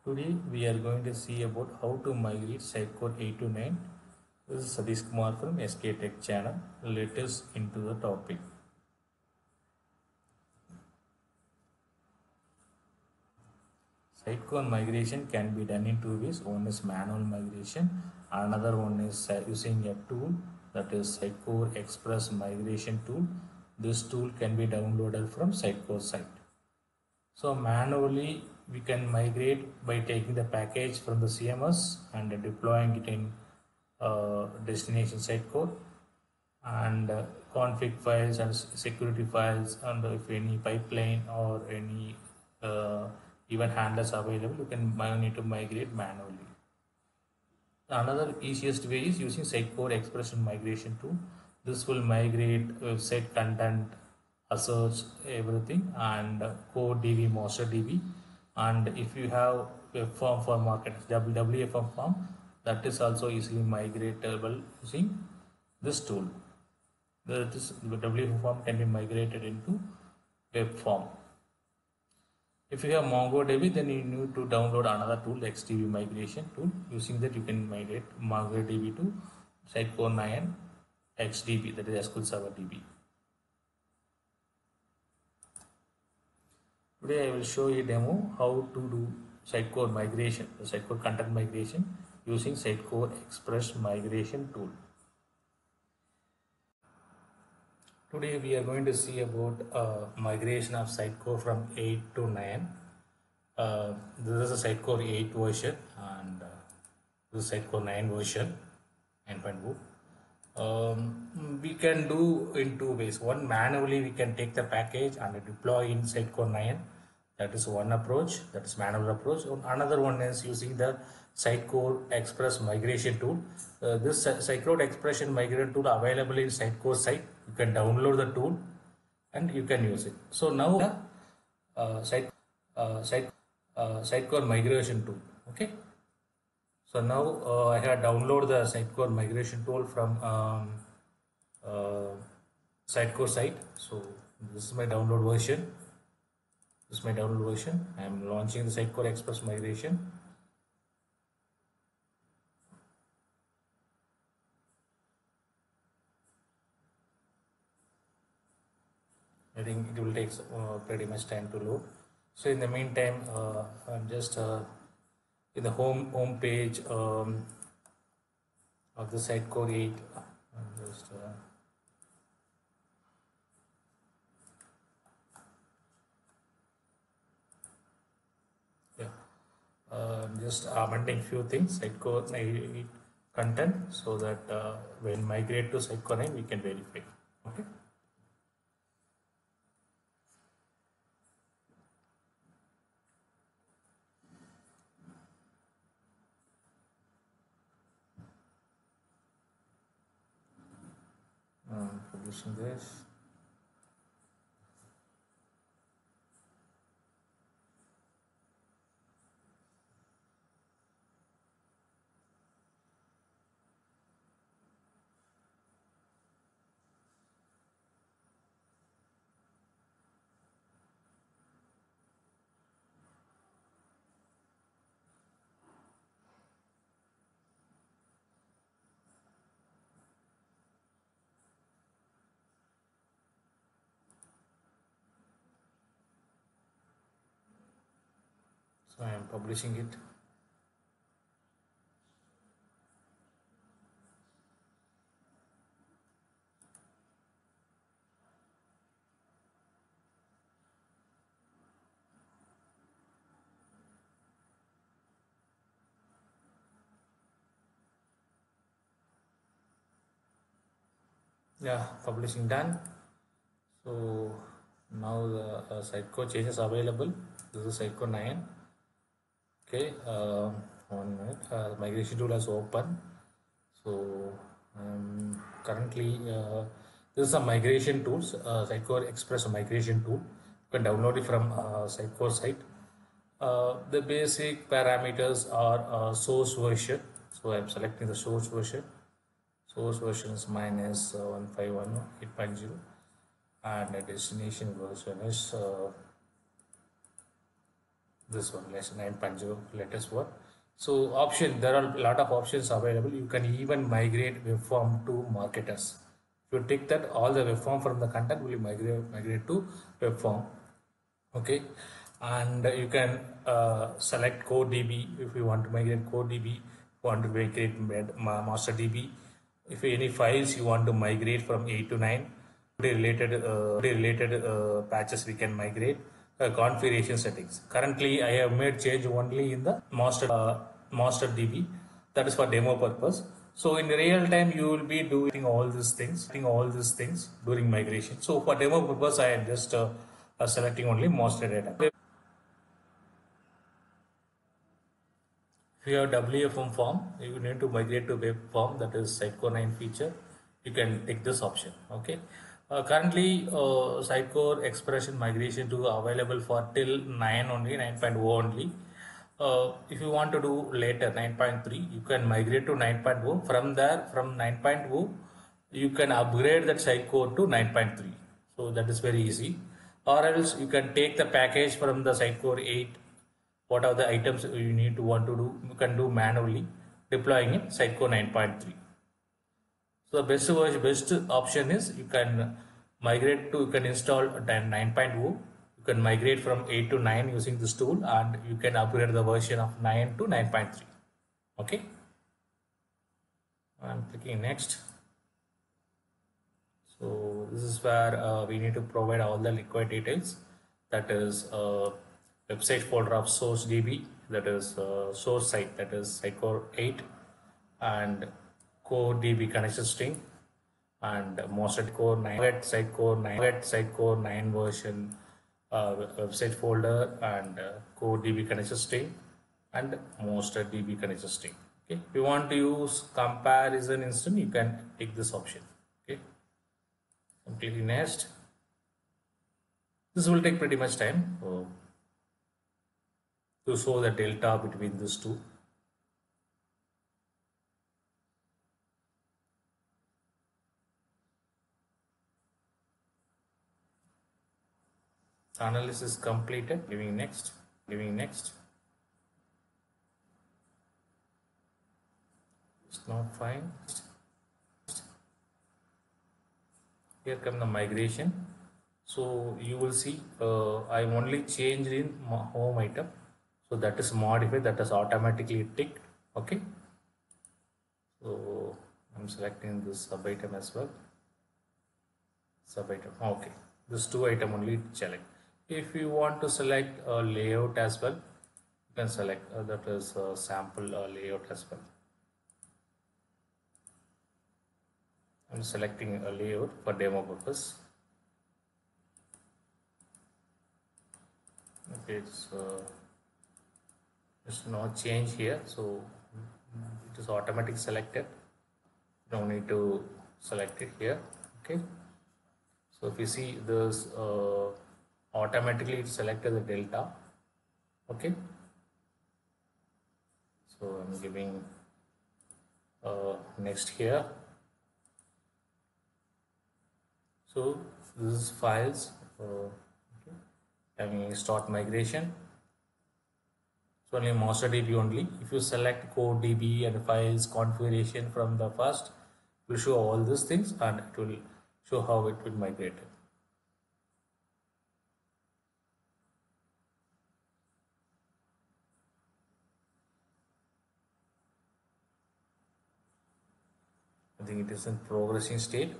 Today we are going to see about how to migrate Sitecore 8 to 9. This is Sadish Kumar from SK Tech channel. Let us into the topic. Sitecore migration can be done in two ways. One is manual migration. Another one is using a tool, that is Sitecore Express Migration Tool. This tool can be downloaded from Sitecore site. So manually we can migrate by taking the package from the CMS and deploying it in destination Sitecore, and config files and security files, and if any pipeline or any event handlers available, you can need to migrate manually. Another easiest way is using Sitecore Expression Migration Tool. This will migrate website content, asserts, everything, and core DB, master DB. And if you have a form for marketers, WFM form, that is also easily migratable using this tool. This WFM form can be migrated into web form. If you have MongoDB, then you need to download another tool, the XDB migration tool. Using that, you can migrate MongoDB to Sitecore 9 XDB, that is SQL Server DB. Today I will show you a demo how to do Sitecore migration, the Sitecore content migration using Sitecore Express Migration Tool. Today we are going to see about migration of Sitecore from 8 to 9. This is a Sitecore 8 version, and this is Sitecore 9 version, 9.0. We can do in two ways. One, manually we can take the package and deploy in Sitecore 9. That is one approach, that is manual approach. Another one is using the Sitecore Express Migration Tool. This Sitecore Expression Migration Tool available in Sitecore site. You can download the tool and you can use it. So now Sitecore Migration Tool. Okay. So now I have downloaded the Sitecore Migration Tool from Sitecore site. So this is my download version. This is my download version. I am launching the Sitecore Express Migration. I think it will take pretty much time to load. So in the meantime, I'm just in the home page of the Sitecore 8. I'm just just amending few things, Sitecore 8 content, so that when migrate to Sitecore 9 we can verify. Okay. Publishing this. So I am publishing it. Yeah, publishing done. So now the Sitecore changes available. This is Sitecore 9. Okay, 1 minute. Migration tool has opened. So currently this is a migration tools, Sitecore Express migration tool. You can download it from Sitecore site. The basic parameters are source version. So I'm selecting the source version. Source version is minus 151.8.0, and the destination version is this one, let's 9.0 latest one. So option, there are a lot of options available. You can even migrate web form to marketers. If you take that, all the web form from the content will migrate to web form. Okay, and you can select core DB if you want to migrate core DB, want to migrate master DB. If any files you want to migrate from 8 to 9, related patches we can migrate. Configuration settings. Currently, I have made change only in the master DB. That is for demo purpose. So in real time, you will be doing all these things during migration. So for demo purpose, I am just selecting only master data. If you have WFM form, you need to migrate to web form, that is Sitecore 9 feature. You can take this option. Okay. Currently, Sitecore expression migration to available for till 9 only, 9.0 only. If you want to do later 9.3, you can migrate to 9.0. From there, from 9.0, you can upgrade that Sitecore to 9.3. So that is very easy. Or else you can take the package from the Sitecore 8. What are the items you need to want to do, you can do manually deploying in Sitecore 9.3. So the best option is you can migrate to, you can install 9.0, you can migrate from 8 to 9 using this tool, and you can upgrade the version of 9 to 9.3. Okay, I'm clicking next. So this is where we need to provide all the required details, that is website folder of source DB, that is source site, that is Sitecore 8, and core DB connection string, and master core 9, Sitecore 9 version website folder, and core DB connection string, and master DB connection string. Okay, if you want to use comparison instance, you can take this option. Okay, completely next. This will take pretty much time to show the delta between these two. Analysis completed. Giving next. It's not fine. Here come the migration. So you will see I only changed in home item, so that is modified, that is automatically ticked. Okay, so I'm selecting this sub item as well. Sub item. Okay, this two item only select. If you want to select a layout as well, you can select that is sample layout as well. I'm selecting a layout for demo purpose. Okay, it's no change here, so it is automatic selected. No need to select it here. Okay, so if you see this automatically it selected the delta. Okay, so I'm giving next here. So this is files. Okay. Having start migration. So only master DB only. If you select core DB and files configuration from the first, it will show all these things and it will show how it will migrate. I think it is in progressing state.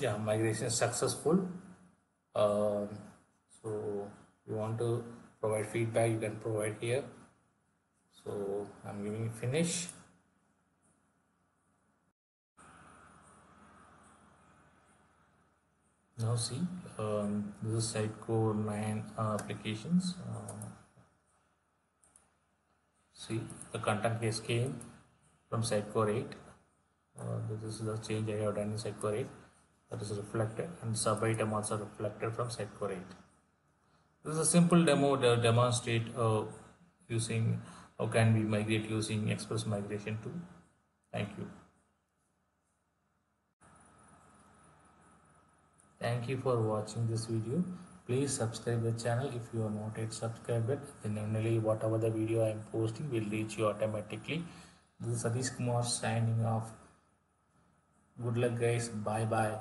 Yeah, migration is successful. So you want to provide feedback, you can provide here. So I'm giving finish. Now see, this is Sitecore 9 applications. See, the content case came from Sitecore 8. This is the change I have done in Sitecore 8. That is reflected, and sub item also reflected from Sitecore 8. This is a simple demo to demonstrate using how can we migrate using Express Migration tool. Thank you. Thank you for watching this video. Please subscribe the channel if you are not yet subscribed. Then only whatever the video I am posting will reach you automatically. This is Satish Kumar signing off. Good luck guys. Bye bye.